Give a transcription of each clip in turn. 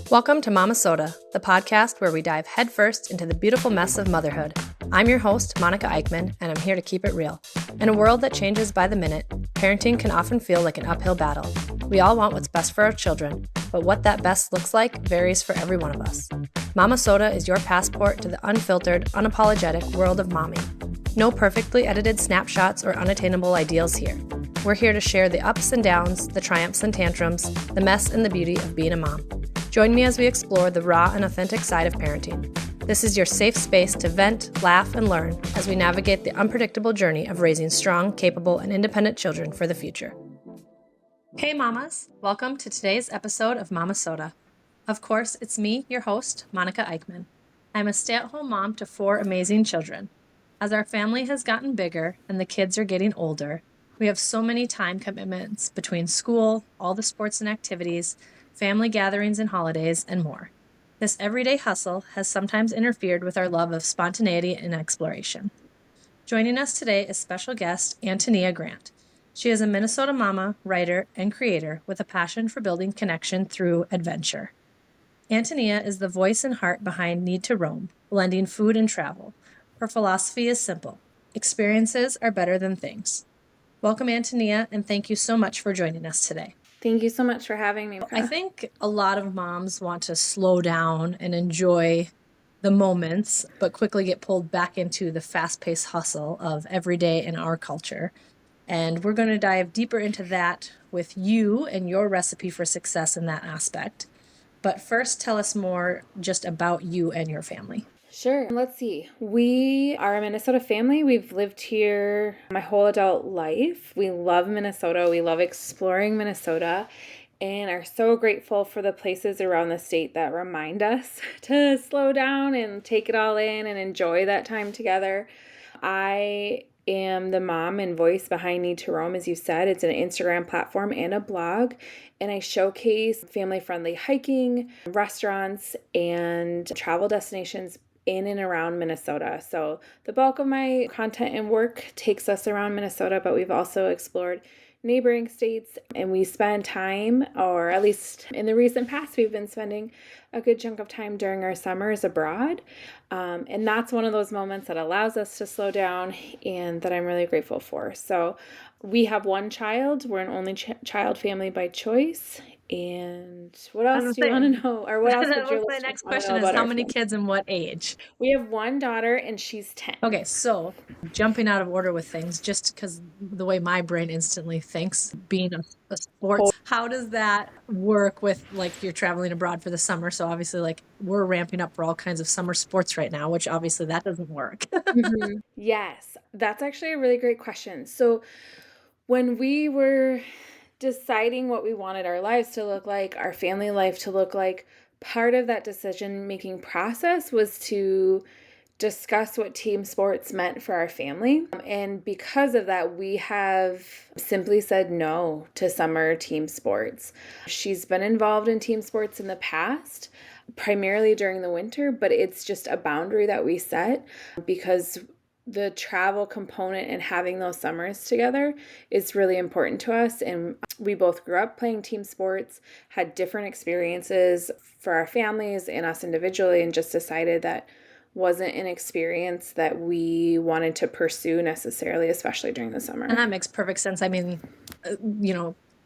Welcome to Momma-Sota, the podcast where we dive headfirst into the beautiful mess of motherhood. I'm your host, Monica Eickman, and I'm here to keep it real. In a world that changes by the minute, parenting can often feel like an uphill battle. We all want what's best for our children, but what that best looks like varies for every one of us. Momma-Sota is your passport to the unfiltered, unapologetic world of mommy. No perfectly edited snapshots or unattainable ideals here. We're here to share the ups and downs, the triumphs and tantrums, the mess and the beauty of being a mom. Join me as we explore the raw and authentic side of parenting. This is your safe space to vent, laugh, and learn as we navigate the unpredictable journey of raising strong, capable, and independent children for the future. Hey mamas, welcome to today's episode of Momma-Sota. Of course, it's me, your host, Monica Eickman. I'm a stay-at-home mom to 4 amazing children. As our family has gotten bigger and the kids are getting older, we have so many time commitments between school, all the sports and activities, family gatherings and holidays, and more. This everyday hustle has sometimes interfered with our love of spontaneity and exploration. Joining us today is special guest Antonia Grant. She is a Minnesota mama, writer, and creator with a passion for building connection through adventure. Antonia is the voice and heart behind Need to Roam, blending food and travel. Her philosophy is simple. Experiences are better than things. Welcome, Antonia, and thank you so much for joining us today. Thank you so much for having me. I think a lot of moms want to slow down and enjoy the moments, but quickly get pulled back into the fast-paced hustle of every day in our culture. And we're going to dive deeper into that with you and your recipe for success in that aspect. But first, tell us more just about you and your family. Sure. Let's see. We are a Minnesota family. We've lived here my whole adult life. We love Minnesota. We love exploring Minnesota and are so grateful for the places around the state that remind us to slow down and take it all in and enjoy that time together. I am the mom and voice behind Need to Roam, as you said. It's an Instagram platform and a blog, and I showcase family-friendly hiking, restaurants, and travel destinations in and around Minnesota. So the bulk of my content and work takes us around Minnesota, but we've also explored neighboring states, and we spend time, or at least in the recent past, we've been spending a good chunk of time during our summers abroad. And that's one of those moments that allows us to slow down and that I'm really grateful for. So we have one child. We're an only child family by choice. And what else do you want to know? Or what else would your my next question is how many kids and what age? We have one daughter and she's 10. Okay, so jumping out of order with things, just because the way my brain instantly thinks, being a sports, how does that work with, like, you're traveling abroad for the summer? So obviously, like, we're ramping up for all kinds of summer sports right now, which obviously that doesn't work. Mm-hmm. Yes, that's actually a really great question. So when we were deciding what we wanted our lives to look like, our family life to look like, part of that decision-making process was to discuss what team sports meant for our family. And because of that, we have simply said no to summer team sports. She's been involved in team sports in the past, primarily during the winter, but it's just a boundary that we set because the travel component and having those summers together is really important to us. And we both grew up playing team sports, had different experiences for our families and us individually, and just decided that wasn't an experience that we wanted to pursue necessarily, especially during the summer. And that makes perfect sense. I mean,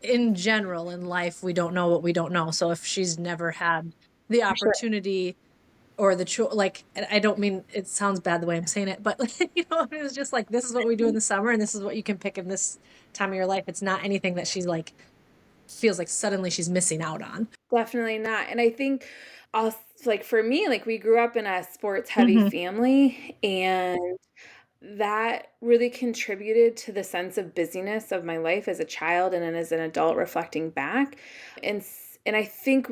in general in life, we don't know what we don't know. So if she's never had the opportunity or the I don't mean it sounds bad the way I'm saying it, but it was just like, this is what we do in the summer and this is what you can pick in this time of your life. It's not anything that she's like feels like suddenly she's missing out on. Definitely not. And I think also, like, for me, like, we grew up in a sports heavy family, and that really contributed to the sense of busyness of my life as a child and then as an adult reflecting back. And I think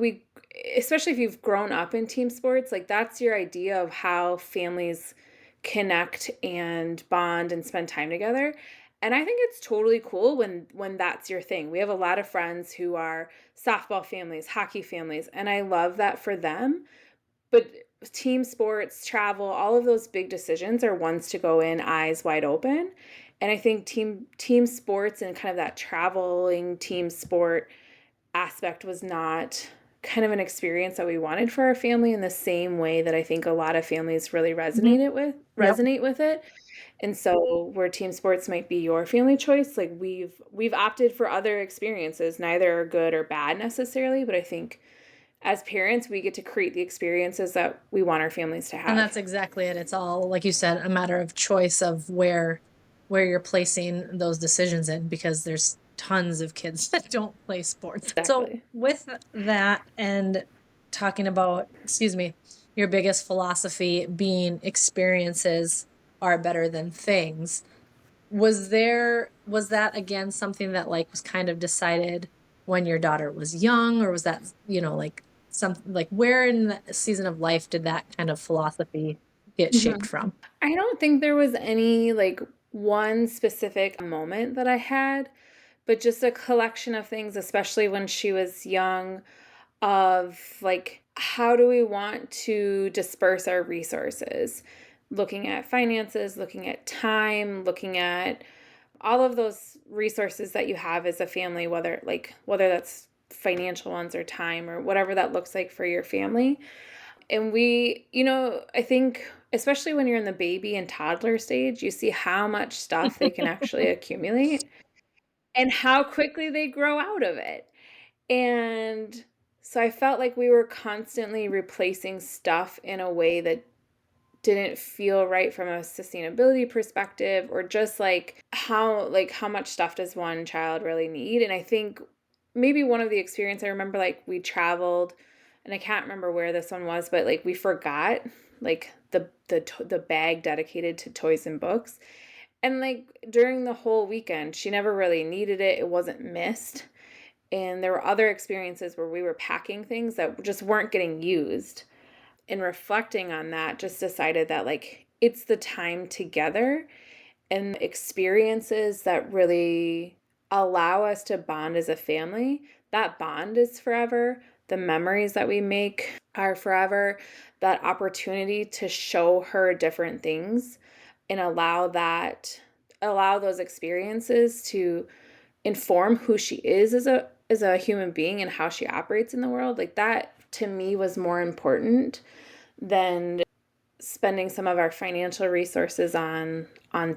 especially if you've grown up in team sports, like, that's your idea of how families connect and bond and spend time together. And I think it's totally cool when that's your thing. We have a lot of friends who are softball families, hockey families, and I love that for them. But team sports, travel, all of those big decisions are ones to go in eyes wide open. And I think team sports and kind of that traveling team sport aspect was not kind of an experience that we wanted for our family in the same way that I think a lot of families really Yep. resonate with it. And so where team sports might be your family choice, like we've opted for other experiences. Neither are good or bad necessarily, but I think as parents, we get to create the experiences that we want our families to have. And that's exactly it. It's all, like you said, a matter of choice of where you're placing those decisions in, because there's tons of kids that don't play sports. Exactly. So with that, and talking about, your biggest philosophy being experiences are better than things, was that again something that like was kind of decided when your daughter was young, or was that, like something like, where in the season of life did that kind of philosophy get shaped from? I don't think there was any like one specific moment that I had, but just a collection of things, especially when she was young, of like, how do we want to disperse our resources? Looking at finances, looking at time, looking at all of those resources that you have as a family, whether that's financial ones or time or whatever that looks like for your family. And I think especially when you're in the baby and toddler stage, you see how much stuff they can actually accumulate and how quickly they grow out of it. And so I felt like we were constantly replacing stuff in a way that didn't feel right from a sustainability perspective, or just like how much stuff does one child really need. And I think maybe one of the experience I remember, like we traveled, and I can't remember where this one was, but like we forgot like the bag dedicated to toys and books. And like during the whole weekend, she never really needed it. It wasn't missed. And there were other experiences where we were packing things that just weren't getting used. And reflecting on that, just decided that like it's the time together and experiences that really allow us to bond as a family. That bond is forever. The memories that we make are forever. That opportunity to show her different things and allow those experiences to inform who she is as a human being and how she operates in the world. Like that to me was more important than spending some of our financial resources on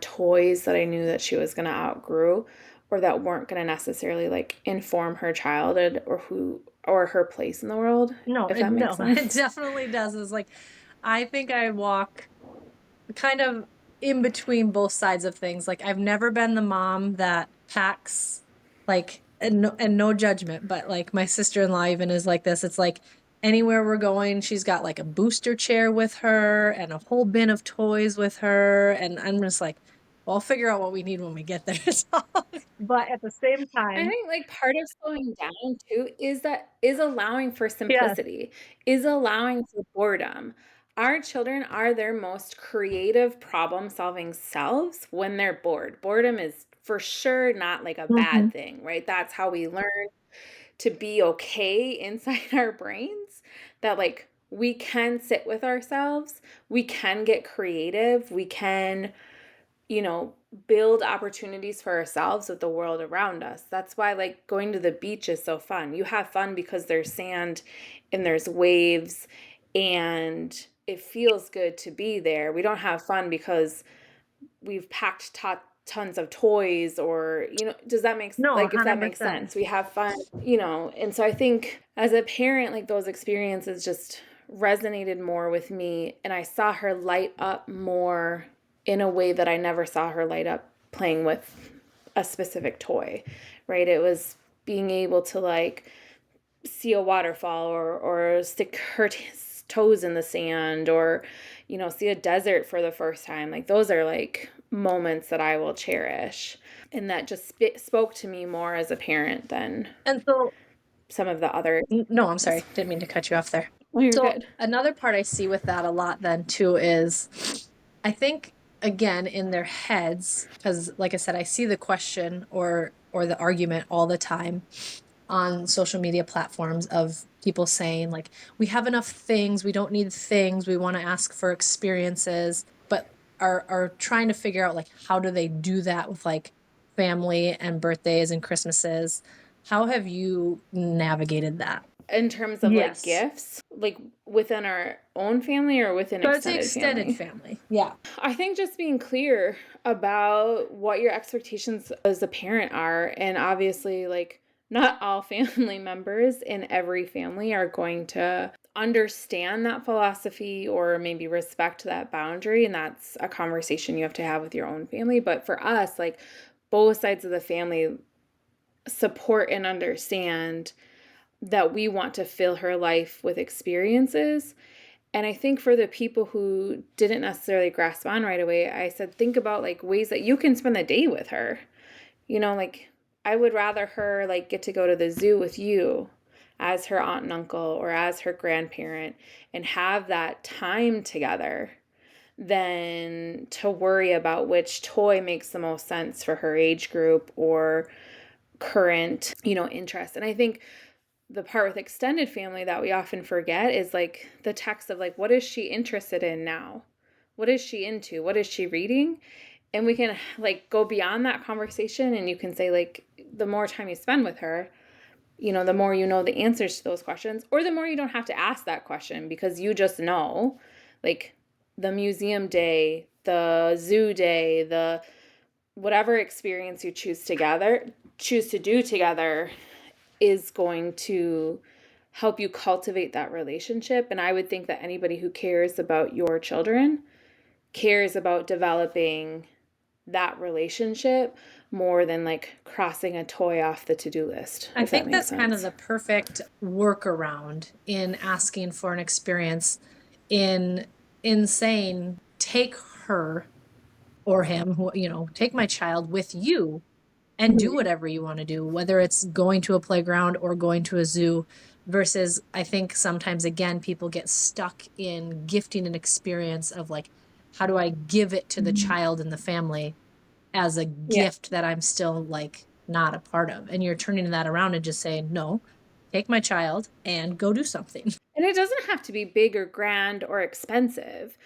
toys that I knew that she was going to outgrow, or that weren't going to necessarily like inform her childhood or her place in the world. No, If that makes sense. it definitely does. It's like, I think I walk kind of in between both sides of things. Like, I've never been the mom that packs, like, and no judgment, but like my sister-in-law even is like this. It's like anywhere we're going, she's got like a booster chair with her and a whole bin of toys with her. And I'm just like, well, I'll figure out what we need when we get there. But at the same I time, think like part of slowing down too is allowing for yeah, simplicity, is allowing for boredom. Our children are their most creative problem-solving selves when they're bored. Boredom is for sure not like a mhm. bad thing, right? That's how we learn to be okay inside our brains, that like we can sit with ourselves, we can get creative, we can build opportunities for ourselves with the world around us. That's why like going to the beach is so fun. You have fun because there's sand and there's waves and it feels good to be there. We don't have fun because we've packed tons of toys, or does that make No, like if that makes 100%. sense? We have fun, and so I think as a parent, like those experiences just resonated more with me, and I saw her light up more in a way that I never saw her light up playing with a specific toy, right? It was being able to like see a waterfall, or stick her toes in the sand, or see a desert for the first time. Like those are like moments that I will cherish, and that just spoke to me more as a parent than And so, some of the other. no, I'm sorry. Didn't mean to cut you off there. Well, you're So good. another part I see with that a lot then too is, I think again in their heads, because like I said, I see the question or the argument all the time on social media platforms of people saying like, we have enough things, we don't need things, we want to ask for experiences. But are trying to figure out like how do they do that with like family and birthdays and Christmases. How have you navigated that? In terms of like gifts, like within our own family or within So I would say extended extended family. Yeah. I think just being clear about what your expectations as a parent are. And obviously, like, not all family members in every family are going to understand that philosophy or maybe respect that boundary. And that's a conversation you have to have with your own family. But for us, like, both sides of the family support and understand that we want to fill her life with experiences. And I think for the people who didn't necessarily grasp on right away, I said, think about like ways that you can spend the day with her. You know, like I would rather her like get to go to the zoo with you as her aunt and uncle or as her grandparent and have that time together than to worry about which toy makes the most sense for her age group or current, interest. And I think the part with extended family that we often forget is like the text of like, what is she interested in now? What is she into? What is she reading? And we can like go beyond that conversation and you can say like, the more time you spend with her, the more you know the answers to those questions, or the more you don't have to ask that question because you just know like the museum day, the zoo day, the whatever experience you choose to do together is going to help you cultivate that relationship. And I would think that anybody who cares about your children cares about developing that relationship more than like crossing a toy off the to-do list. I think that's kind of the perfect workaround in asking for an experience in saying, take her or him, take my child with you and do whatever you want to do, whether it's going to a playground or going to a zoo, versus I think sometimes, again, people get stuck in gifting an experience of like, how do I give it to the child and the family as a gift that I'm still like not a part of? And you're turning that around and just saying, no, take my child and go do something. And it doesn't have to be big or grand or expensive.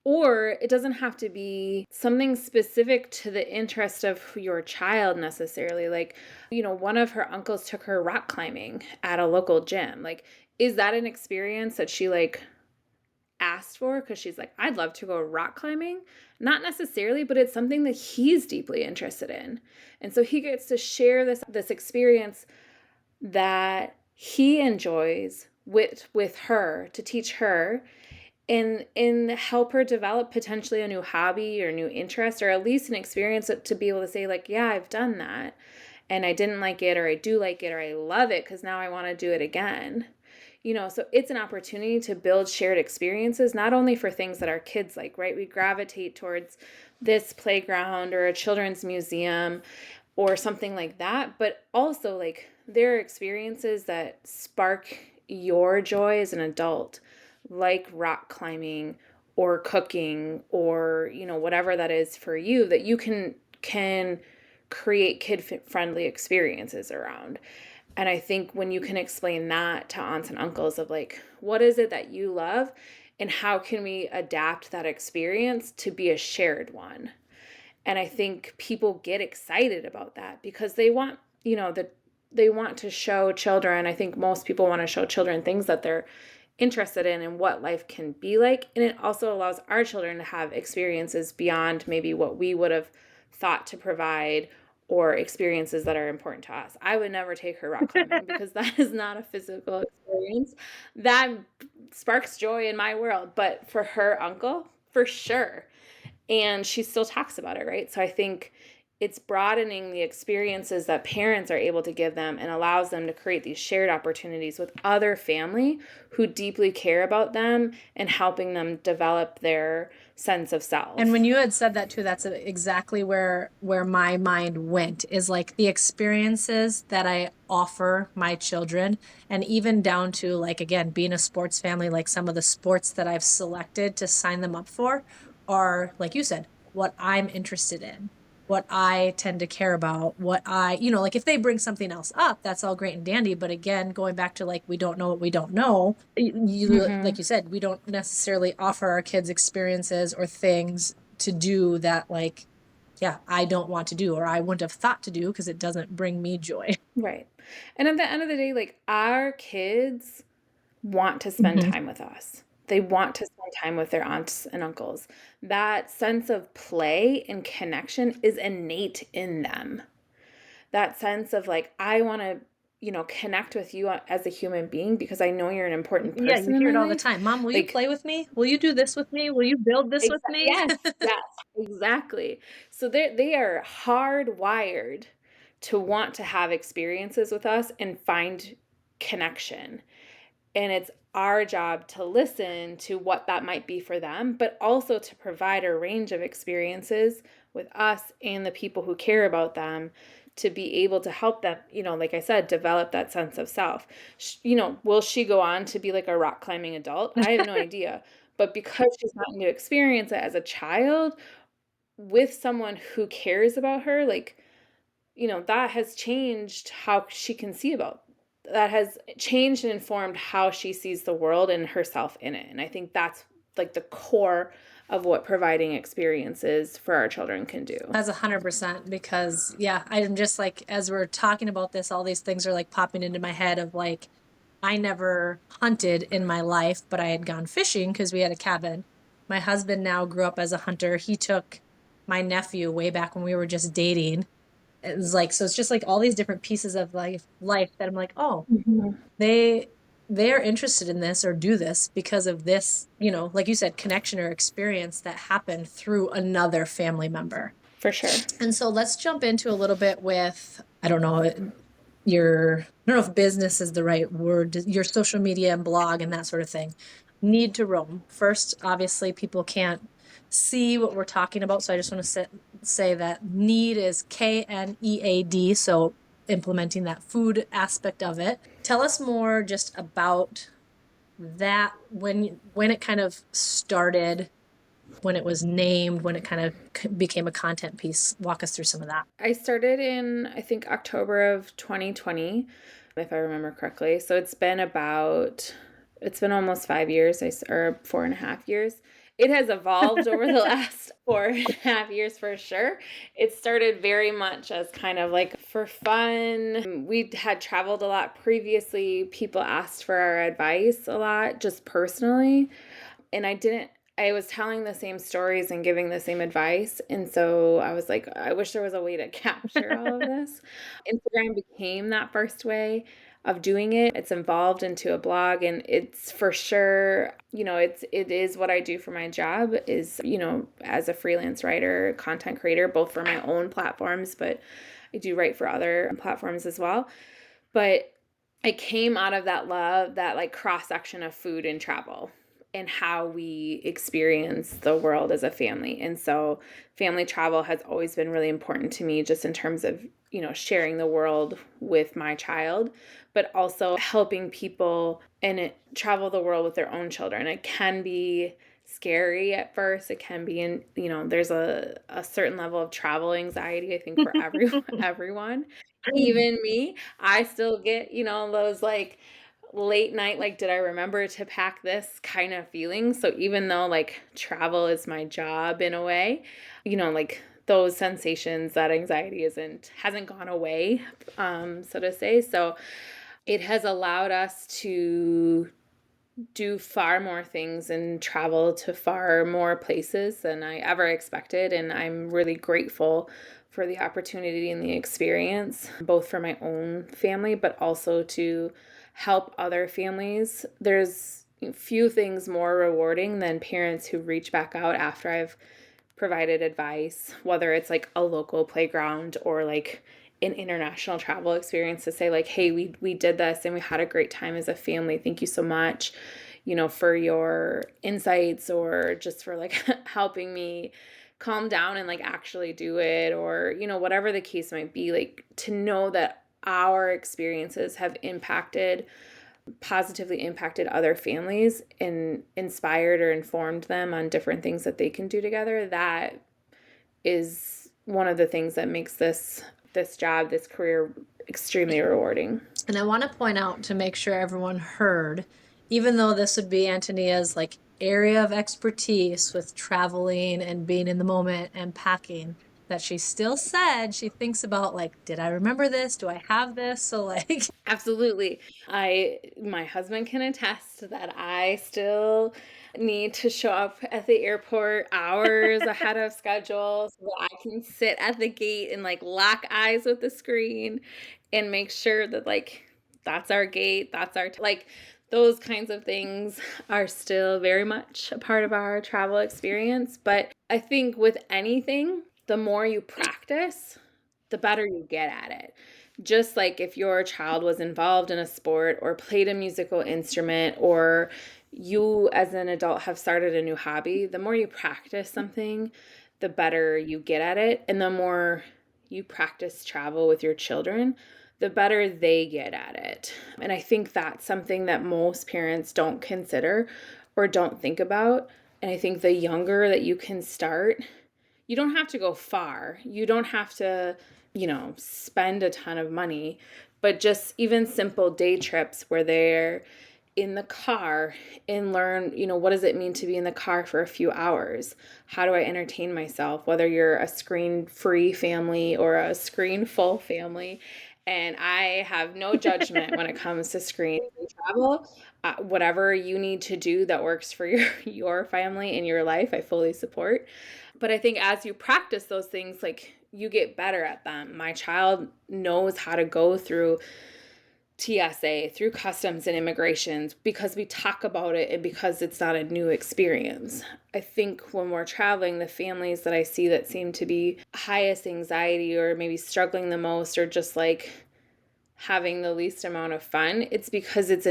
Or it doesn't have to be something specific to the interest of your child necessarily. Like, one of her uncles took her rock climbing at a local gym. Like, is that an experience that she like asked for because she's like, I'd love to go rock climbing? Not necessarily, but it's something that he's deeply interested in. And so he gets to share this experience that he enjoys with her, to teach her and help her develop potentially a new hobby or new interest, or at least an experience to be able to say like, yeah, I've done that and I didn't like it, or I do like it, or I love it because now I want to do it again. So it's an opportunity to build shared experiences, not only for things that our kids like, right? We gravitate towards this playground or a children's museum or something like that, but also like there are experiences that spark your joy as an adult, like rock climbing or cooking or, whatever that is for you, that you can create kid-friendly experiences around. And I think when you can explain that to aunts and uncles of like, what is it that you love and how can we adapt that experience to be a shared one? And I think people get excited about that because they want, they want to show children. I think most people want to show children things that they're interested in and what life can be like. And it also allows our children to have experiences beyond maybe what we would have thought to provide or experiences that are important to us. I would never take her rock climbing because that is not a physical experience that sparks joy in my world. But for her uncle, for sure. And she still talks about it, right? So I think it's broadening the experiences that parents are able to give them and allows them to create these shared opportunities with other family who deeply care about them and helping them develop their sense of self. And when you had said that too, that's exactly where my mind went, is like the experiences that I offer my children, and even down to like, again, being a sports family, like some of the sports that I've selected to sign them up for are, like you said, what I'm interested in, what I tend to care about, what I, like if they bring something else up, that's all great and dandy. But again, going back to like, we don't know what we don't know. Like you said, we don't necessarily offer our kids experiences or things to do that, like, yeah, I don't want to do, or I wouldn't have thought to do because it doesn't bring me joy. Right. And at the end of the day, like, our kids want to spend time with us. They want to spend time with their aunts and uncles. That sense of play and connection is innate in them. That sense of like, I want to, connect with you as a human being because I know you're an important Yeah, person you in hear my it all the life. time. Mom, will you Like, play with me? Will you do this with me? Will you build this with me? yes, yes, exactly. So they are hardwired to want to have experiences with us and find connection. And it's our job to listen to what that might be for them, but also to provide a range of experiences with us and the people who care about them to be able to help them, like I said, develop that sense of self. Will she go on to be like a rock climbing adult? I have no idea. But because she's gotten to experience it as a child with someone who cares about her, like, that has changed how she can see about that has changed and informed how she sees the world and herself in it. And I think that's like the core of what providing experiences for our children can do. That's 100%, because yeah, I'm just like, as we're talking about this, all these things are like popping into my head of like, I never hunted in my life, but I had gone fishing because we had a cabin. My husband now grew up as a hunter. He took my nephew way back when we were just dating. It was like, so it's just like all these different pieces of life that I'm like, oh, they they're interested in this or do this because of this, like you said, connection or experience that happened through another family member. For sure. And so let's jump into a little bit with, I don't know, I don't know if business is the right word, your social media and blog and that sort of thing. Need to roam. First, obviously, people can't see what we're talking about. So I just want to say that need is KNEAD. So implementing that food aspect of it. Tell us more just about that, when it kind of started, when it was named, when it kind of became a content piece. Walk us through some of that. I started in, I think, October of 2020, if I remember correctly. So it's been almost 5 years, or 4.5 years. It has evolved over the last 4.5 years for sure. It started very much as kind of like for fun. We had traveled a lot previously. People asked for our advice a lot, just personally. And I was telling the same stories and giving the same advice. And so I was like, I wish there was a way to capture all of this. Instagram became that first way of doing it. It's evolved into a blog, and it's for sure, it is what I do for my job is, as a freelance writer, content creator, both for my own platforms, but I do write for other platforms as well. But I came out of that love, that like cross section of food and travel and how we experience the world as a family. And so family travel has always been really important to me, just in terms of, sharing the world with my child, but also helping people and travel the world with their own children. It can be scary at first. It can be there's a certain level of travel anxiety, I think, for everyone. Even me, I still get, those like late night, like, did I remember to pack this kind of feeling. So even though like travel is my job in a way, like those sensations, that anxiety hasn't gone away, so to say. So it has allowed us to do far more things and travel to far more places than I ever expected. And I'm really grateful for the opportunity and the experience, both for my own family, but also to help other families. There's few things more rewarding than parents who reach back out after I've provided advice, whether it's like a local playground or like an international travel experience, to say like, hey, we did this and we had a great time as a family. Thank you so much, for your insights, or just for like helping me calm down and like actually do it, or, whatever the case might be. Like, to know that our experiences have positively impacted other families and inspired or informed them on different things that they can do together. That is one of the things that makes this job, this career, extremely rewarding. And I want to point out, to make sure everyone heard, even though this would be Antonia's like area of expertise with traveling and being in the moment and packing that she still said she thinks about, like, did I remember this? Do I have this? So like, Absolutely. My husband can attest that I still need to show up at the airport hours ahead of schedule so that I can sit at the gate and like lock eyes with the screen and make sure that like that's our gate, that's our like those kinds of things are still very much a part of our travel experience. But I think with anything, the more you practice, the better you get at it. Just like if your child was involved in a sport or played a musical instrument, or you as an adult have started a new hobby, the more you practice something, the better you get at it. And the more you practice travel with your children, the better they get at it. And I think that's something that most parents don't consider or don't think about. And I think the younger that you can start, you don't have to go far. You don't have to, spend a ton of money, but just even simple day trips where they're in the car and learn, what does it mean to be in the car for a few hours? How do I entertain myself? Whether you're a screen-free family or a screen-full family. And I have no judgment when it comes to screen travel. Whatever you need to do that works for your family and your life, I fully support. But I think as you practice those things, like you get better at them. My child knows how to go through TSA, through customs and immigrations because we talk about it and because it's not a new experience. I think when we're traveling, the families that I see that seem to be highest anxiety or maybe struggling the most or just like having the least amount of fun, it's because it's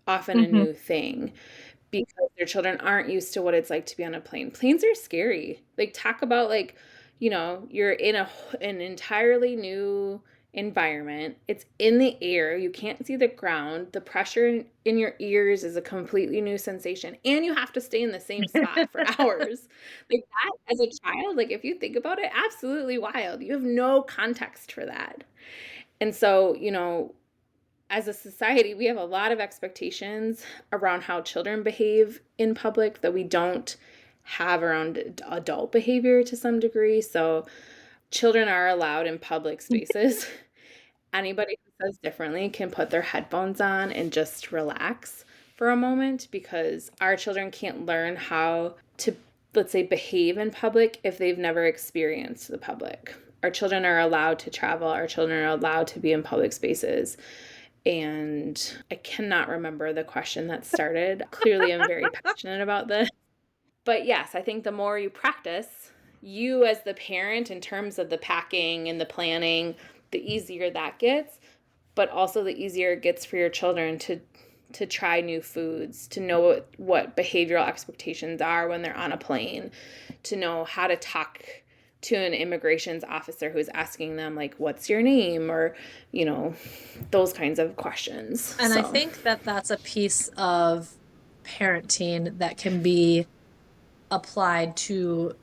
often a new thing. Because their children aren't used to what it's like to be on a plane. Planes are scary. Like talk about like, you're in an entirely new environment. It's in the air. You can't see the ground. The pressure in your ears is a completely new sensation. And you have to stay in the same spot for hours. Like that as a child, like if you think about it, absolutely wild. You have no context for that. And so, as a society, we have a lot of expectations around how children behave in public that we don't have around adult behavior to some degree. So children are allowed in public spaces. Anybody who says differently can put their headphones on and just relax for a moment because our children can't learn how to, let's say, behave in public if they've never experienced the public. Our children are allowed to travel. Our children are allowed to be in public spaces. And I cannot remember the question that started. Clearly, I'm very passionate about this. But yes, I think the more you practice, you as the parent, in terms of the packing and the planning, the easier that gets. But also the easier it gets for your children to try new foods, to know what behavioral expectations are when they're on a plane, to know how to talk to an immigrations officer who's asking them like, what's your name? Or, those kinds of questions. And I think that that's a piece of parenting that can be applied to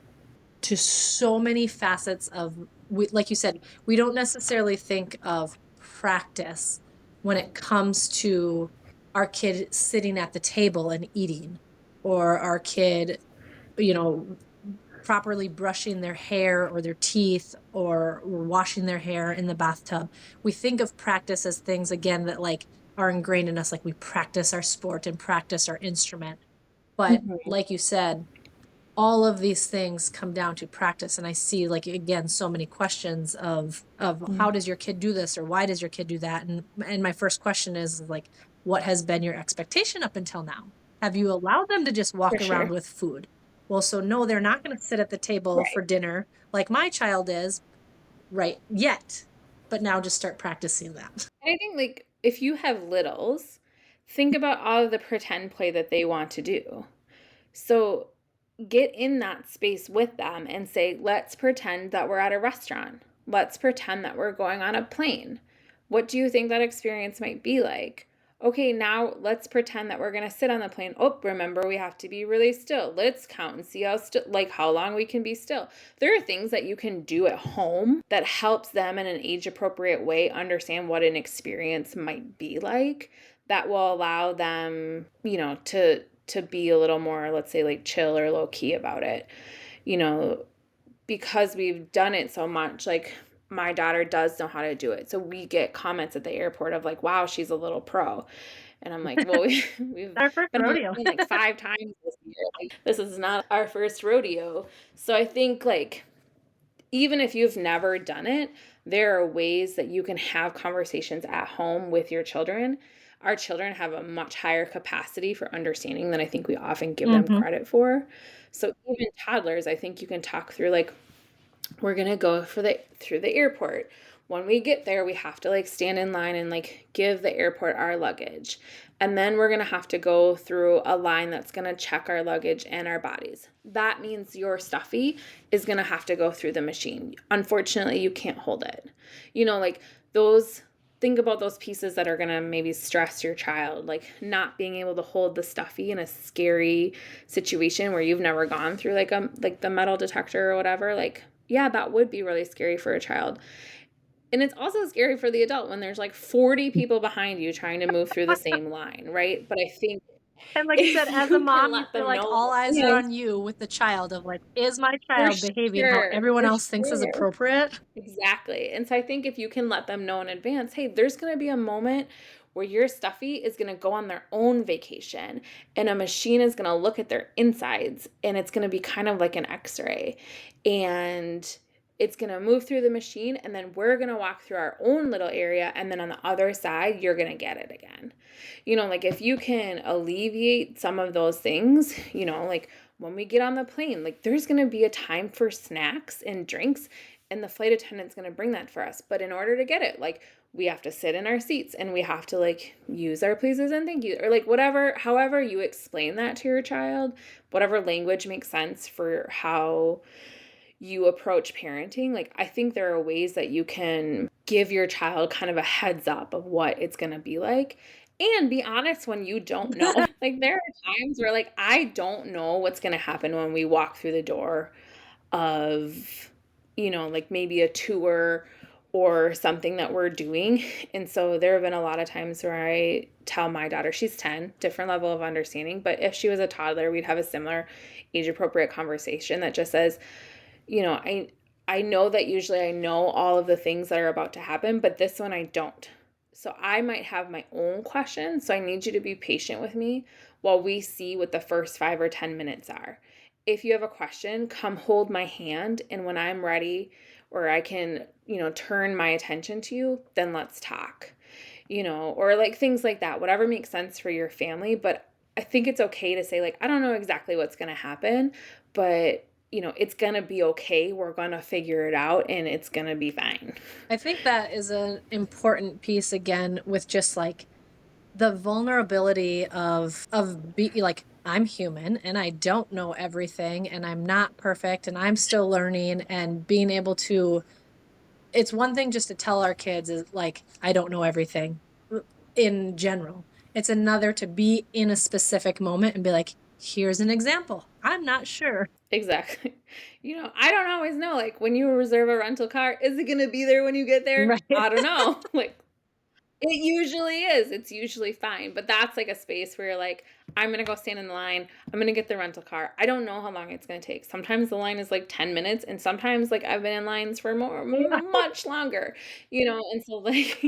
so many facets of, like you said, we don't necessarily think of practice when it comes to our kid sitting at the table and eating, or our kid, properly brushing their hair or their teeth or washing their hair in the bathtub. We think of practice as things, again, that like are ingrained in us, like we practice our sport and practice our instrument. But like you said, all of these things come down to practice. And I see, like, again, so many questions of how does your kid do this, or why does your kid do that? And my first question is like, what has been your expectation up until now? Have you allowed them to just walk around with food? Well, so no, they're not going to sit at the table for dinner like my child is right yet, but now just start practicing that. I think like if you have littles, think about all of the pretend play that they want to do. So get in that space with them and say, let's pretend that we're at a restaurant. Let's pretend that we're going on a plane. What do you think that experience might be like? Okay, now let's pretend that we're going to sit on the plane. Oh, remember, we have to be really still. Let's count and see how long we can be still. There are things that you can do at home that helps them in an age appropriate way understand what an experience might be like, that will allow them, to be a little more, let's say, like chill or low key about it, because we've done it so much. Like my daughter does know how to do it. So we get comments at the airport of like, wow, she's a little pro. And I'm like, well, we've Our first been on the rodeo. plane like 5 times this year. Like, this is not our first rodeo. So I think like, even if you've never done it, there are ways that you can have conversations at home with your children. Our children have a much higher capacity for understanding than I think we often give them credit for. So even toddlers, I think you can talk through like, we're going to go through the airport. When we get there, we have to like stand in line and like give the airport our luggage. And then we're going to have to go through a line that's going to check our luggage and our bodies. That means your stuffy is going to have to go through the machine. Unfortunately, you can't hold it. Like think about those pieces that are going to maybe stress your child, like not being able to hold the stuffy in a scary situation where you've never gone through like the metal detector or whatever. Like, yeah, that would be really scary for a child. And it's also scary for the adult when there's like 40 people behind you trying to move through the same line, right? But I think And like you said, as a mom, you feel like all eyes are on yes, you with the child of like, is my for child behaving how everyone else thinks is sure. appropriate? Exactly. And so I think if you can let them know in advance, hey, there's going to be a moment where your stuffy is going to go on their own vacation and a machine is going to look at their insides and it's going to be kind of like an x-ray, and it's going to move through the machine, and then we're going to walk through our own little area, and then on the other side you're going to get it again. Like if you can alleviate some of those things, like when we get on the plane, like there's going to be a time for snacks and drinks, and the flight attendant's going to bring that for us. But in order to get it, like we have to sit in our seats and we have to like use our pleases and thank you, or like whatever, however you explain that to your child, whatever language makes sense for how you approach parenting. Like I think there are ways that you can give your child kind of a heads up of what it's going to be like, and be honest when you don't know. Like there are times where like I don't know what's going to happen when we walk through the door of like maybe a tour or something that we're doing. And so there have been a lot of times where I tell my daughter, she's 10, different level of understanding, but if she was a toddler, we'd have a similar age appropriate conversation that just says, I know that usually I know all of the things that are about to happen, but this one I don't. So I might have my own questions. So I need you to be patient with me while we see what the first 5 or 10 minutes are. If you have a question, come hold my hand. And when I'm ready or I can, turn my attention to you, then let's talk, or like things like that, whatever makes sense for your family. But I think it's okay to say like, I don't know exactly what's going to happen, but it's going to be okay. We're going to figure it out and it's going to be fine. I think that is an important piece again with just like the vulnerability of like, I'm human and I don't know everything and I'm not perfect and I'm still learning, and being able to, it's one thing just to tell our kids is like, I don't know everything in general. It's another to be in a specific moment and be like, here's an example. I'm not sure. Exactly. I don't always know, like when you reserve a rental car, is it going to be there when you get there? Right. I don't know. Like it usually is. It's usually fine. But that's like a space where you're like, I'm going to go stand in the line. I'm going to get the rental car. I don't know how long it's going to take. Sometimes the line is like 10 minutes. And sometimes like I've been in lines for much longer, And so like,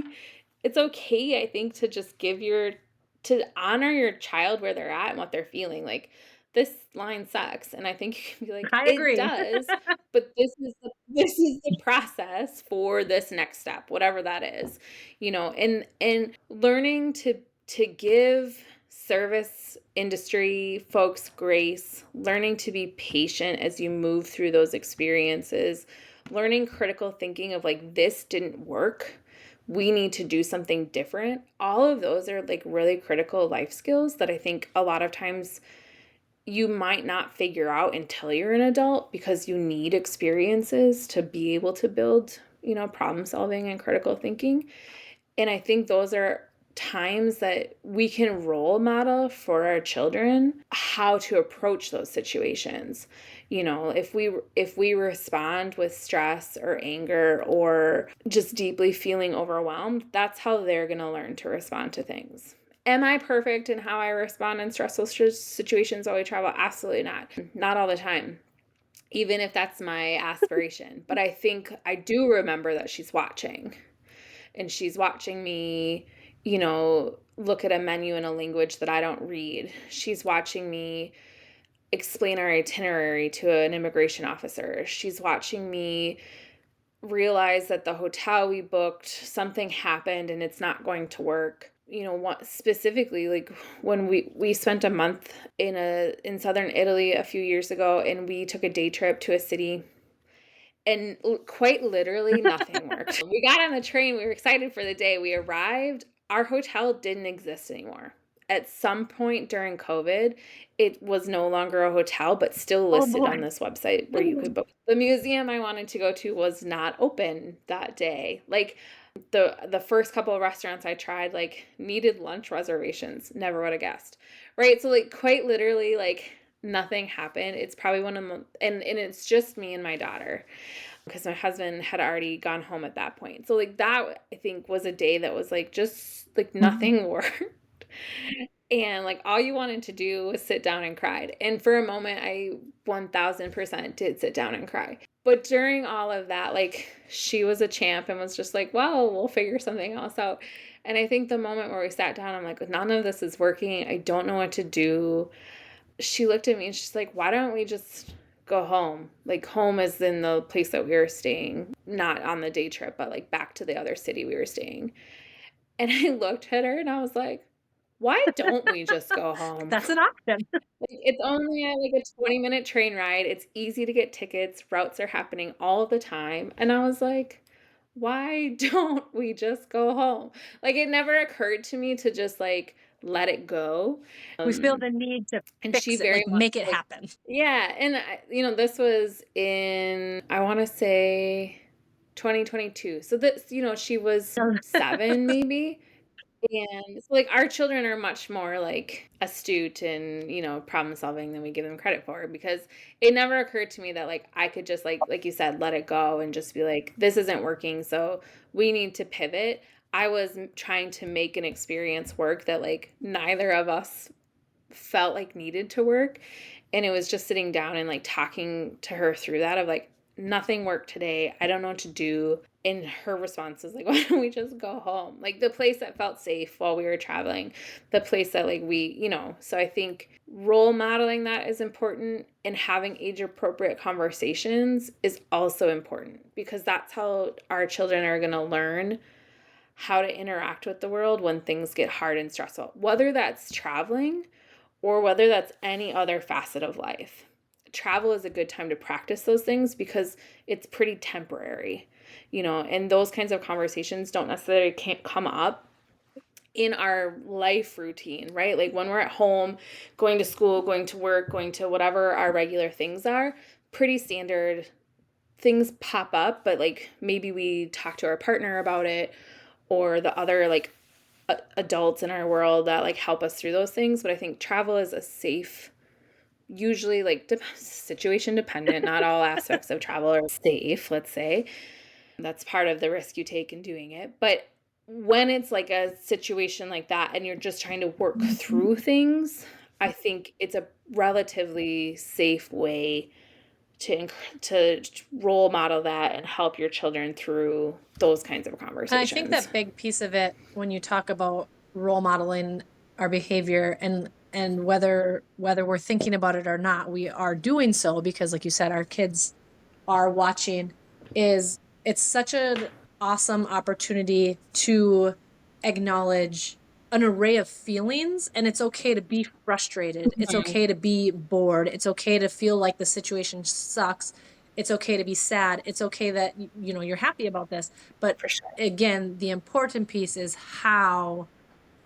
it's okay, I think, to just to honor your child where they're at and what they're feeling. Like this line sucks. And I think you can be like, I it agree. does, but this is the process for this next step, whatever that is, and learning to give service industry folks grace, learning to be patient as you move through those experiences, learning critical thinking of like, this didn't work, we need to do something different. All of those are like really critical life skills that I think a lot of times you might not figure out until you're an adult, because you need experiences to be able to build, problem solving and critical thinking. And I think those are times that we can role model for our children how to approach those situations. If we respond with stress or anger or just deeply feeling overwhelmed, that's how they're going to learn to respond to things. Am I perfect in how I respond in stressful situations while we travel? Absolutely not. Not all the time, even if that's my aspiration. But I think I do remember that she's watching, and she's watching me, look at a menu in a language that I don't read. She's watching me explain our itinerary to an immigration officer. She's watching me realize that the hotel we booked, something happened and it's not going to work. Specifically, like when we spent a month in southern Italy a few years ago, and we took a day trip to a city, and quite literally nothing worked. We got on the train, we were excited for the day. We arrived, our hotel didn't exist anymore. At some point during COVID, it was no longer a hotel, but still listed on this website where you could book. The museum I wanted to go to was not open that day. Like the first couple of restaurants I tried, like, needed lunch reservations. Never would have guessed. Right? So like quite literally, like, nothing happened. It's probably one of the, and it's just me and my daughter, because my husband had already gone home at that point. So like that, I think, was a day that was like just like nothing worked. And like all you wanted to do was sit down and cry. And for a moment, I 1000% did sit down and cry. But during all of that, like, she was a champ and was just like, well, we'll figure something else out. And I think the moment where we sat down, I'm like, none of this is working. I don't know what to do. She looked at me and she's like, why don't we just go home? Like, home is in the place that we were staying, not on the day trip, but like back to the other city we were staying. And I looked at her and I was like, why don't we just go home? That's an option. Like, it's only like a 20-minute train ride. It's easy to get tickets. Routes are happening all the time. And I was like, why don't we just go home? Like, it never occurred to me to just like let it go. We feel the need to And fix she it, very like much, make it like, happen. yeah. And this was in, I want to say, 2022. So this, she was 7 maybe. And so like our children are much more like astute and, problem solving than we give them credit for, because it never occurred to me that like I could just like you said, let it go and just be like, this isn't working, so we need to pivot. I was trying to make an experience work that like neither of us felt like needed to work. And it was just sitting down and like talking to her through that of like, nothing worked today. I don't know what to do. And her response was like, why don't we just go home? Like the place that felt safe while we were traveling, the place that like so I think role modeling that is important, and having age appropriate conversations is also important, because that's how our children are going to learn how to interact with the world when things get hard and stressful, whether that's traveling or whether that's any other facet of life. Travel is a good time to practice those things because it's pretty temporary, and those kinds of conversations don't necessarily can't come up in our life routine, right? Like when we're at home, going to school, going to work, going to whatever our regular things are, pretty standard things pop up, but like maybe we talk to our partner about it, or the other like adults in our world that like help us through those things. But I think travel is a safe, usually like situation dependent, not all aspects of travel are safe, let's say. That's part of the risk you take in doing it. But when it's like a situation like that and you're just trying to work through things, I think it's a relatively safe way to role model that and help your children through those kinds of conversations. And I think that big piece of it, when you talk about role modeling our behavior and whether we're thinking about it or not, we are doing so because, like you said, our kids are watching, it's such an awesome opportunity to acknowledge an array of feelings. And it's okay to be frustrated. It's okay to be bored. It's okay to feel like the situation sucks. It's okay to be sad. It's okay that, you're happy about this. But again, the important piece is, how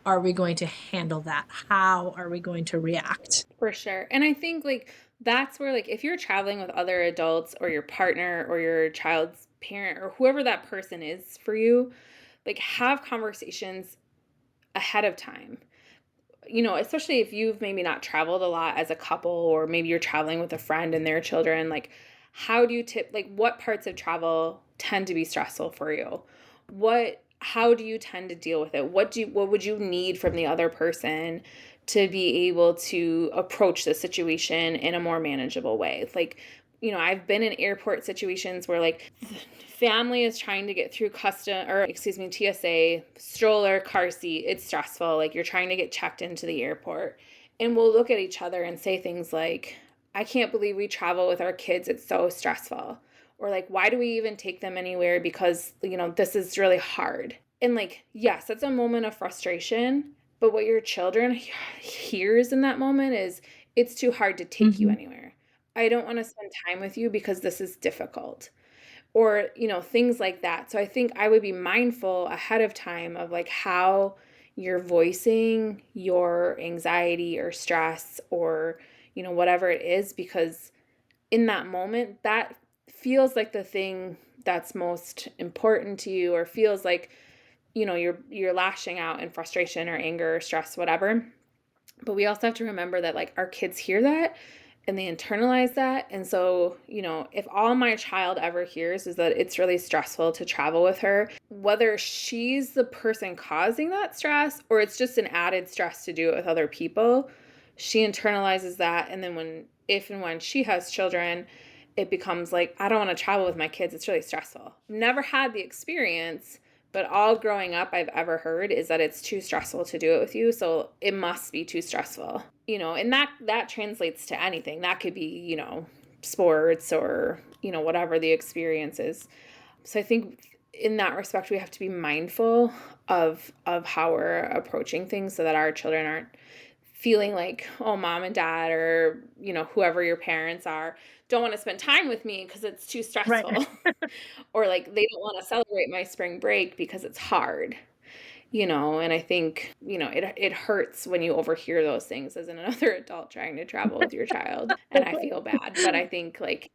are we going to handle that? How are we going to react? For sure. And I think like that's where, like, if you're traveling with other adults or your partner or your child's parent or whoever that person is for you, like, have conversations ahead of time. Especially if you've maybe not traveled a lot as a couple, or maybe you're traveling with a friend and their children, like, how do you what parts of travel tend to be stressful for you? how do you tend to deal with it? What would you need from the other person to be able to approach the situation in a more manageable way? Like, I've been in airport situations where like family is trying to get through TSA, stroller, car seat. It's stressful. Like, you're trying to get checked into the airport, and we'll look at each other and say things like, I can't believe we travel with our kids. It's so stressful. Or like, why do we even take them anywhere? Because, this is really hard. And like, yes, that's a moment of frustration. But what your children hears in that moment is, it's too hard to take you anywhere. I don't want to spend time with you because this is difficult. Or, things like that. So I think I would be mindful ahead of time of like how you're voicing your anxiety or stress or, whatever it is, because in that moment, that feels like the thing that's most important to you, or feels like, you're lashing out in frustration or anger or stress, whatever. But we also have to remember that like our kids hear that and they internalize that. And so, if all my child ever hears is that it's really stressful to travel with her, whether she's the person causing that stress or it's just an added stress to do it with other people, she internalizes that. And then if and when she has children, it becomes like, I don't want to travel with my kids. It's really stressful. Never had the experience, but all growing up I've ever heard is that it's too stressful to do it with you. So it must be too stressful, and that translates to anything. That could be, sports or, whatever the experience is. So I think in that respect, we have to be mindful of how we're approaching things so that our children aren't feeling like, oh, mom and dad or, whoever your parents are don't want to spend time with me because it's too stressful. Right. Or like they don't want to celebrate my spring break because it's hard. And I think, it hurts when you overhear those things as another adult trying to travel with your child. And I feel bad. But I think like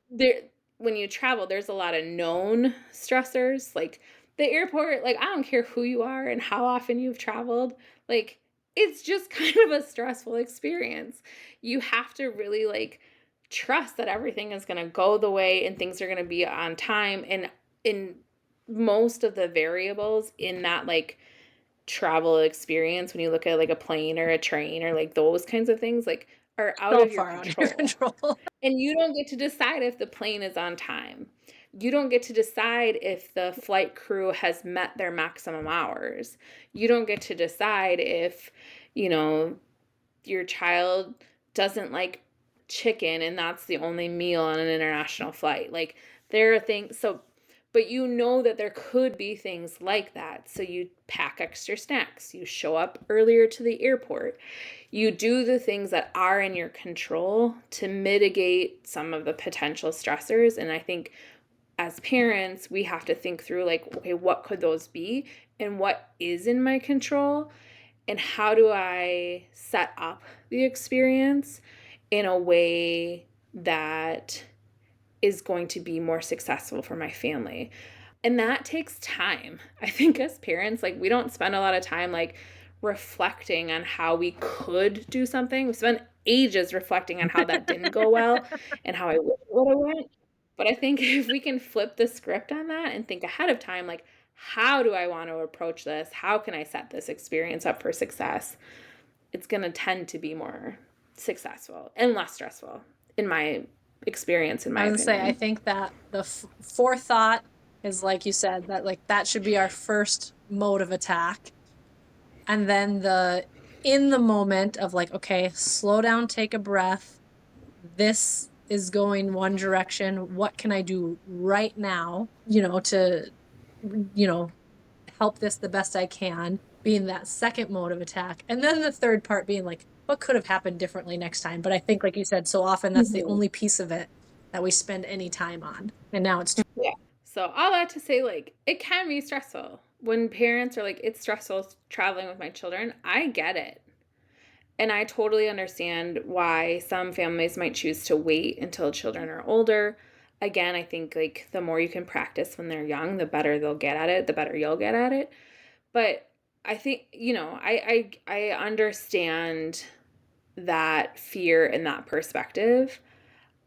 when you travel, there's a lot of known stressors. Like the airport, like I don't care who you are and how often you've traveled, like it's just kind of a stressful experience. You have to really like trust that everything is going to go the way and things are going to be on time. And in most of the variables in that like travel experience, when you look at like a plane or a train or like those kinds of things, like are out of your control. And you don't get to decide if the plane is on time. You don't get to decide if the flight crew has met their maximum hours. You don't get to decide if, your child doesn't like chicken and that's the only meal on an international flight. Like there are things, but that there could be things like that. So you pack extra snacks, you show up earlier to the airport, you do the things that are in your control to mitigate some of the potential stressors. And I think as parents, we have to think through like, okay, what could those be and what is in my control? And how do I set up the experience in a way that is going to be more successful for my family? And that takes time. I think as parents, like we don't spend a lot of time like reflecting on how we could do something. We spend ages reflecting on how that didn't go well and how I wish it would have went. But I think if we can flip the script on that and think ahead of time, like, how do I want to approach this? How can I set this experience up for success? It's going to tend to be more successful and less stressful in my experience, in my opinion. Say, I think that the forethought is, like you said, that like that should be our first mode of attack. And then in the moment of like, okay, slow down, take a breath. This is going one direction. What can I do right now, to, help this the best I can, being that second mode of attack. And then the third part being like, what could have happened differently next time? But I think, like you said, so often that's the only piece of it that we spend any time on. And now it's yeah. So all that to say, like, it can be stressful. When parents are like, it's stressful traveling with my children, I get it. And I totally understand why some families might choose to wait until children are older. Again, I think like the more you can practice when they're young, the better they'll get at it, the better you'll get at it. But I think, I understand that fear and that perspective.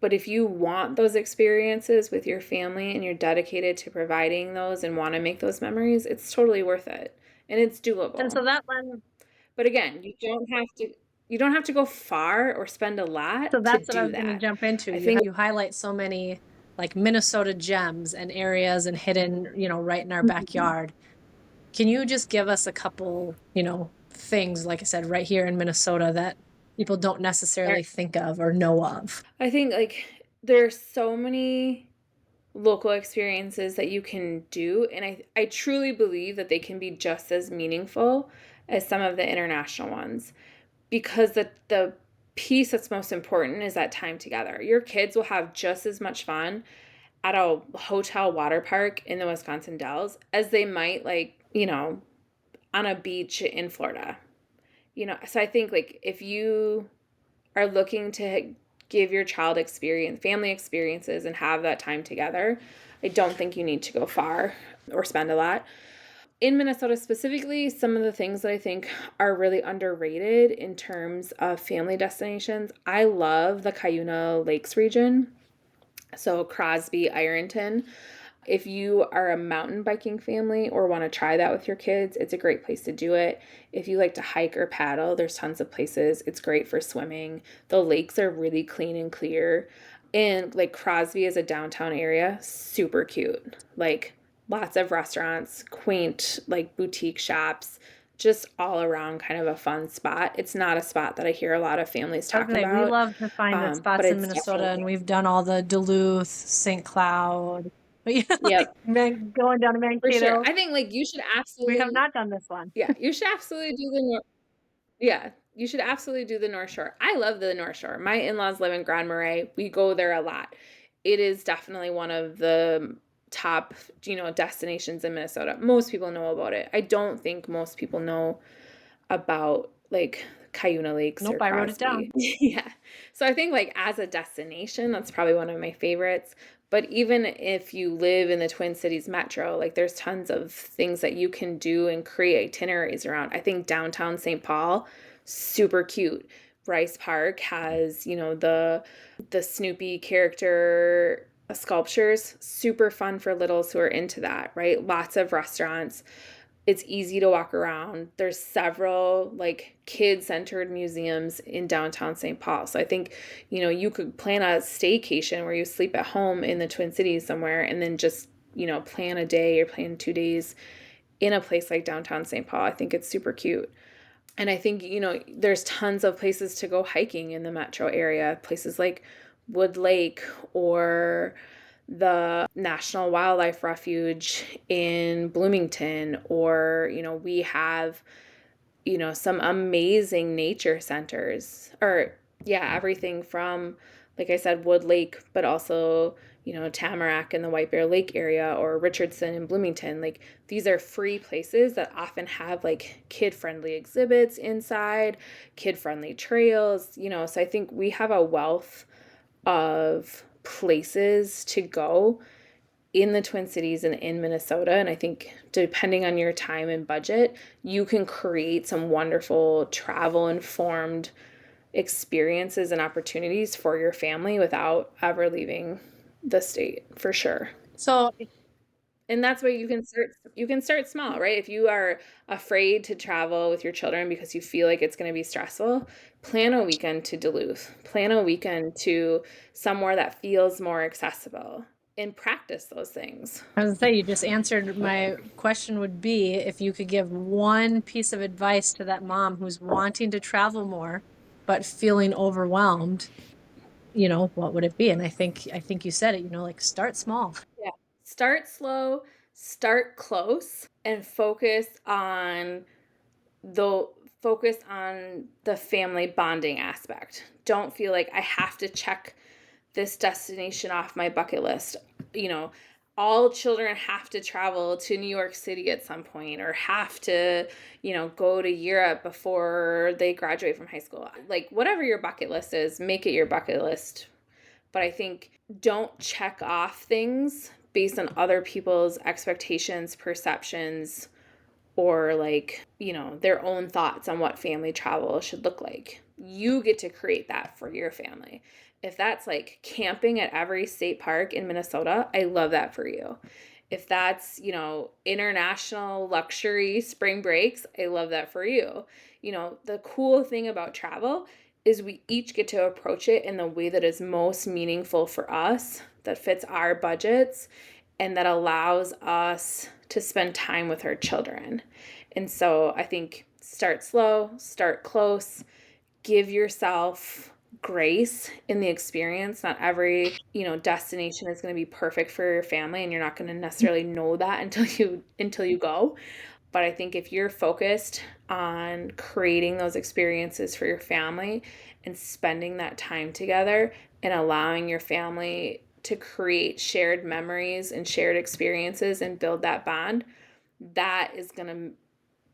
But if you want those experiences with your family and you're dedicated to providing those and want to make those memories, it's totally worth it. And it's doable. And so that one, but again, you don't have to go far or spend a lot so to that's what I do was going to that. jump into. I think You highlight so many like Minnesota gems and areas and hidden, right in our backyard. Can you just give us a couple, things, like I said, right here in Minnesota that people don't necessarily think of or know of? I think like there's so many local experiences that you can do, and I truly believe that they can be just as meaningful as some of the international ones, because the piece that's most important is that time together. Your kids will have just as much fun at a hotel water park in the Wisconsin Dells as they might on a beach in Florida. So I think like if you are looking to give your child family experiences and have that time together, I don't think you need to go far or spend a lot. In Minnesota specifically, some of the things that I think are really underrated in terms of family destinations, I love the Cuyuna Lakes region. So Crosby, Ironton. If you are a mountain biking family or want to try that with your kids, it's a great place to do it. If you like to hike or paddle, there's tons of places. It's great for swimming. The lakes are really clean and clear. And like Crosby is a downtown area, super cute. Like lots of restaurants, quaint like boutique shops, just all around kind of a fun spot. It's not a spot that I hear a lot of families talk about. We love to find the but spots in it's Minnesota, definitely, and we've done all the Duluth, St. Cloud, but yep, going down to for sure. Mankato. I think like you should We have absolutely, not done this one. yeah, you should absolutely do you should absolutely do the North Shore. I love the North Shore. My in-laws live in Grand Marais. We go there a lot. It is definitely one of the top, destinations in Minnesota. Most people know about it. I don't think most people know about like Cuyuna Lakes or Nope, I wrote it down. Crosby. Yeah. So I think like as a destination, that's probably one of my favorites. But even if you live in the Twin Cities metro, like there's tons of things that you can do and create itineraries around. I think downtown St. Paul, super cute. Rice Park has, the Snoopy character sculptures, super fun for littles who are into that, right? Lots of restaurants. It's easy to walk around. There's several like kid-centered museums in downtown St. Paul. So I think, you could plan a staycation where you sleep at home in the Twin Cities somewhere and then just, plan a day or plan 2 days in a place like downtown St. Paul. I think it's super cute. And I think, there's tons of places to go hiking in the metro area, places like Wood Lake or the National Wildlife Refuge in Bloomington, or, we have, some amazing nature centers, or yeah, everything from, like I said, Wood Lake, but also, Tamarack in the White Bear Lake area, or Richardson in Bloomington. Like these are free places that often have like kid-friendly exhibits inside, kid-friendly trails, so I think we have a wealth of places to go in the Twin Cities and in Minnesota. And I think depending on your time and budget, you can create some wonderful travel informed experiences and opportunities for your family without ever leaving the state, for sure. So, And that's where you can start small, right? If you are afraid to travel with your children because you feel like it's going to be stressful, plan a weekend to Duluth. Plan a weekend to somewhere that feels more accessible and practice those things. I was going to say, you just answered my question would be if you could give one piece of advice to that mom who's wanting to travel more, but feeling overwhelmed, what would it be? And I think you said it, like start small. Yeah. Start slow, start close, and focus on the family bonding aspect. Don't feel like I have to check this destination off my bucket list. All children have to travel to New York City at some point, or have to, go to Europe before they graduate from high school. Like whatever your bucket list is, make it your bucket list. But I think don't check off things based on other people's expectations, perceptions, or their own thoughts on what family travel should look like. you get to create that for your family. If that's like camping at every state park in Minnesota, I love that for you. If that's, international luxury spring breaks, I love that for you. The cool thing about travel is we each get to approach it in the way that is most meaningful for us, that fits our budgets, and that allows us to spend time with our children. And so I think start slow, start close, give yourself grace in the experience. Not every, destination is going to be perfect for your family, and you're not going to necessarily know that until you go. But I think if you're focused on creating those experiences for your family and spending that time together and allowing your family to create shared memories and shared experiences and build that bond, that is going to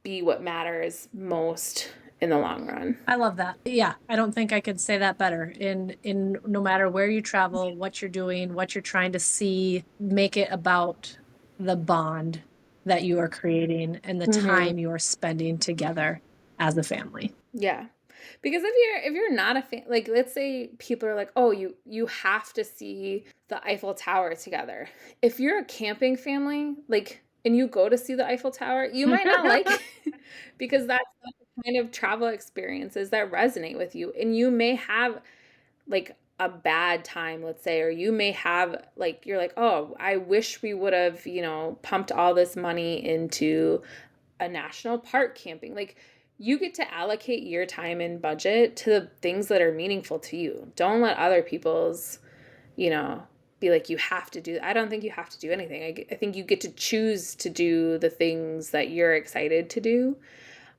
be what matters most in the long run. I love that. Yeah, I don't think I could say that better. In no matter where you travel, what you're doing, what you're trying to see, make it about the bond that you are creating and the time you are spending together as a family. Yeah. Because if you're not a fan, like let's say people are like, "Oh, you have to see the Eiffel Tower together." If you're a camping family, like, and you go to see the Eiffel Tower, you might not like it because that's not the kind of travel experiences that resonate with you. And you may have like a bad time, let's say, or you may have like, you're like, "Oh, I wish we would have, pumped all this money into a national park camping." Like, you get to allocate your time and budget to the things that are meaningful to you. Don't let other people's, be like, you have to do. I don't think you have to do anything. I think you get to choose to do the things that you're excited to do.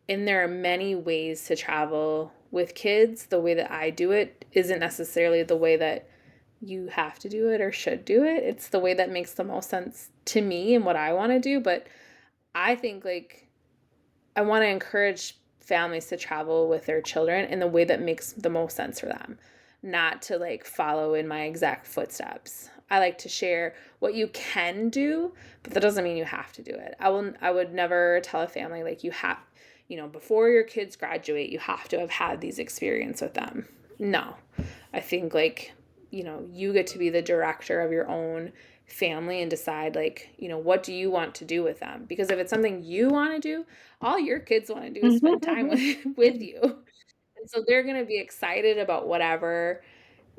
And there are many ways to travel with kids. The way that I do it isn't necessarily the way that you have to do it or should do it. It's the way that makes the most sense to me and what I want to do. But I think like I want to encourage families to travel with their children in the way that makes the most sense for them, not to like follow in my exact footsteps. I like to share what you can do, but that doesn't mean you have to do it. I would never tell a family like you have, before your kids graduate, you have to have had these experiences with them. No. I think like, you get to be the director of your own family and decide like, what do you want to do with them? Because if it's something you want to do, all your kids want to do is spend time with you. And so they're going to be excited about whatever,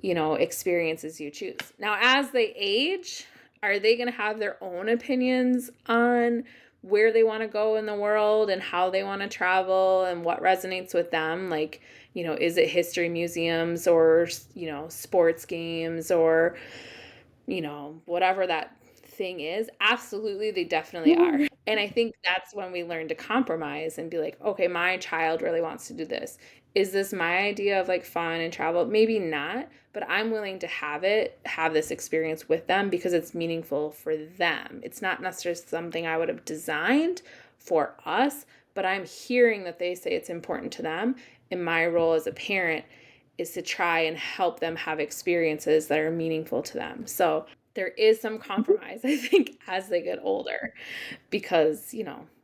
experiences you choose. Now, as they age, are they going to have their own opinions on where they want to go in the world and how they want to travel and what resonates with them? Like, is it history museums or, sports games or, whatever that thing is? Absolutely, they definitely are. And I think that's when we learn to compromise and be like, okay, my child really wants to do this. Is this my idea of like fun and travel? Maybe not, but I'm willing to have this experience with them because it's meaningful for them. It's not necessarily something I would have designed for us, but I'm hearing that they say it's important to them. And my role as a parent is to try and help them have experiences that are meaningful to them. So there is some compromise, I think, as they get older, because,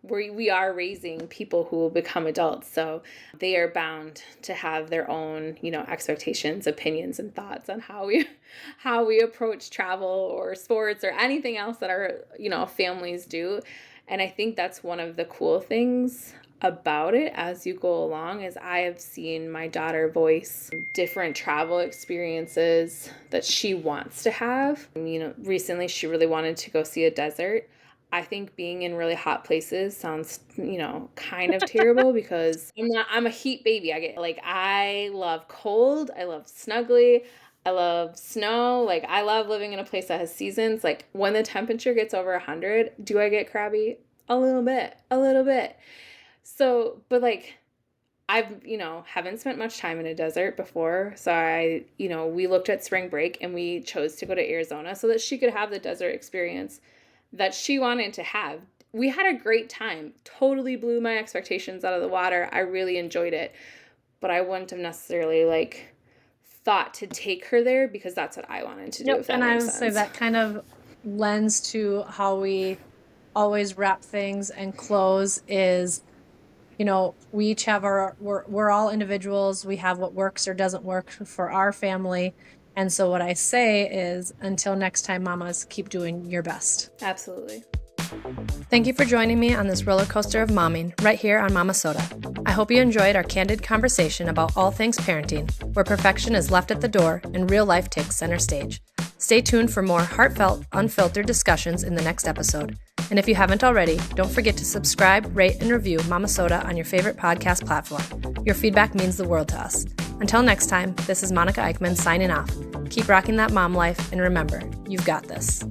we are raising people who will become adults. So they are bound to have their own, expectations, opinions, and thoughts on how we approach travel or sports or anything else that our, families do. And I think that's one of the cool things about it as you go along is I have seen my daughter voice different travel experiences that she wants to have. Recently she really wanted to go see a desert. I think being in really hot places sounds, kind of terrible because I'm a heat baby. I love cold. I love snuggly. I love snow. Like, I love living in a place that has seasons. Like, when the temperature gets over 100, do I get crabby? A little bit. So, but like, I've, haven't spent much time in a desert before. So we looked at spring break and we chose to go to Arizona so that she could have the desert experience that she wanted to have. We had a great time. Totally blew my expectations out of the water. I really enjoyed it. But I wouldn't have necessarily like thought to take her there because that's what I wanted to do. Yep. If that And I makes would sense. say that kind of lends to how we always wrap things and close is we each have we're all individuals. We have what works or doesn't work for our family. And so what I say is, until next time, mamas, keep doing your best. Absolutely. Thank you for joining me on this roller coaster of momming right here on Momma-Sota. I hope you enjoyed our candid conversation about all things parenting, where perfection is left at the door and real life takes center stage. Stay tuned for more heartfelt, unfiltered discussions in the next episode. And if you haven't already, don't forget to subscribe, rate, and review Momma-Sota on your favorite podcast platform. Your feedback means the world to us. Until next time, this is Monica Eickman signing off. Keep rocking that mom life, and remember, you've got this.